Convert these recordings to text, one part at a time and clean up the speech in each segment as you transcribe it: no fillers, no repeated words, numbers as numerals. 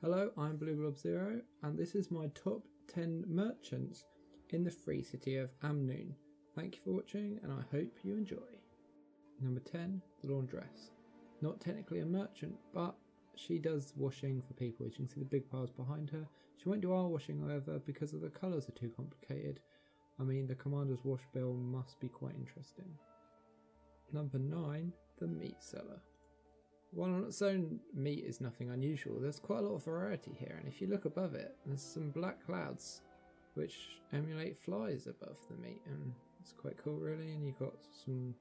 Hello, I'm BlueGlob0 and this is my top 10 merchants in the free city of Amnoon. Thank you for watching and I hope you enjoy. Number 10, the Laundress. Not technically a merchant, but she does washing for people. As you can see the big piles behind her. She won't do our washing however because the colours are too complicated. I mean, the commander's wash bill must be quite interesting. Number 9, the meat seller. While on its own, meat is nothing unusual, there's quite a lot of variety here, and if you look above it, there's some black clouds which emulate flies above the meat, and it's quite cool really. And you've got some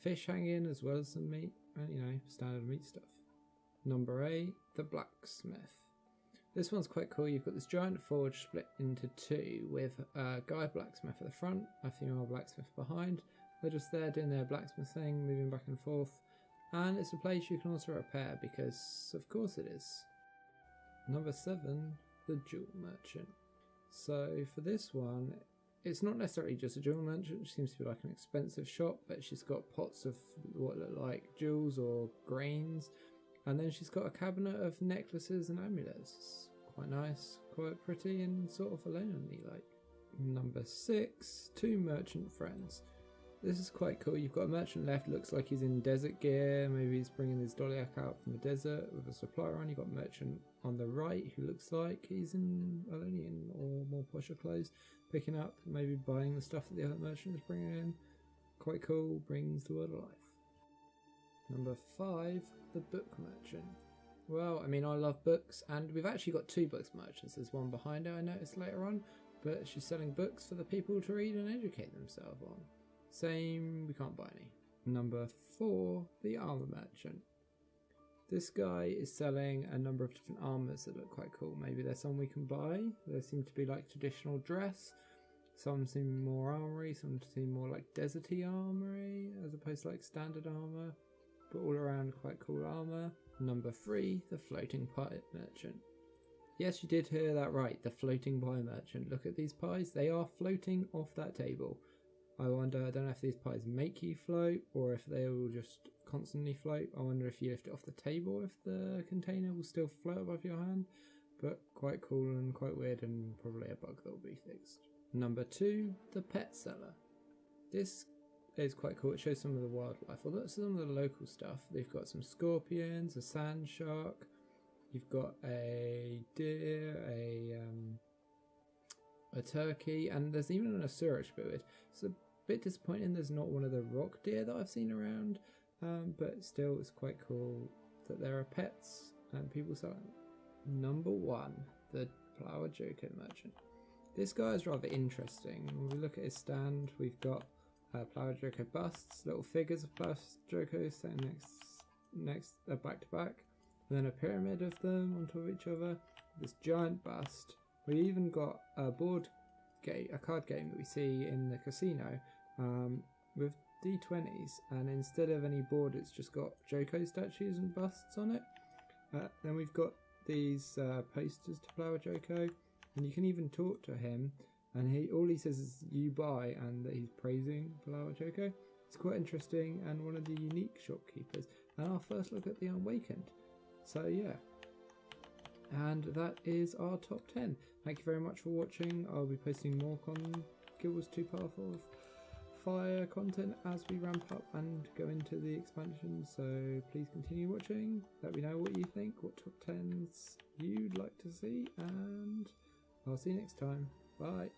fish hanging as well as some meat, and you know, standard meat stuff. Number 8, the Blacksmith. This one's quite cool. You've got this giant forge split into two with a guy blacksmith at the front, a female blacksmith behind. They're just there doing their blacksmith thing, moving back and forth. And it's a place you can also repair because of course it is. Number 7, the Jewel Merchant. So for this one, it's not necessarily just a jewel merchant. She seems to be like an expensive shop, but she's got pots of what look like jewels or grains. And then she's got a cabinet of necklaces and amulets. It's quite nice, quite pretty and sort of lonely like. Number 6, 2 merchant friends. This is quite cool. You've got a merchant left, looks like he's in desert gear. Maybe he's bringing his dolyak out from the desert with a supplier on. You've got a merchant on the right who looks like he's in Alonian or more posher clothes, picking up, maybe buying the stuff that the other merchant is bringing in. Quite cool, brings the world alive. Number 5, the Book Merchant. Well, I mean, I love books, and we've actually got 2 books merchants. There's one behind her I noticed later on, but she's selling books for the people to read and educate themselves on. Same, we can't buy any. Number 4, the Armour Merchant. This guy is selling a number of different armours that look quite cool. Maybe there's some we can buy. They seem to be like traditional dress. Some seem more armoury, some seem more like deserty armoury as opposed to like standard armour. But all around quite cool armour. Number 3, the Floating Pie Merchant. Yes, you did hear that right, the Floating Pie Merchant. Look at these pies, they are floating off that table. I wonder, I don't know if these pies make you float or if they will just constantly float. I wonder if you lift it off the table if the container will still float above your hand. But quite cool and quite weird and probably a bug that will be fixed. Number 2, the Pet Seller. This is quite cool. It shows some of the wildlife, although some of the local stuff. They've got some scorpions, a sand shark. You've got a deer, a turkey, and there's even an Asurish bird. It's a bit disappointing there's not one of the rock deer that I've seen around, but still it's quite cool that there are pets and people selling them. Number 1, the Palawa Joko Merchant. This guy is rather interesting. When we look at his stand, we've got Palawa Joko busts, little figures of Palawa Joko sitting next back to back, and then a pyramid of them on top of each other. This giant bust. We even got a board game, a card game that we see in the casino with D20s, and instead of any board it's just got Joko statues and busts on it. Then we've got these posters to Palawa Joko, and you can even talk to him, and all he says is you buy, and that he's praising Palawa Joko. It's quite interesting and one of the unique shopkeepers, and our first look at the Unawakened. So yeah. And that is our top 10. Thank you very much for watching. I'll be posting more GW2 PoF fire content as we ramp up and go into the expansion, so please continue watching. Let me know what you think, what top 10s you'd like to see, and I'll see you next time. Bye.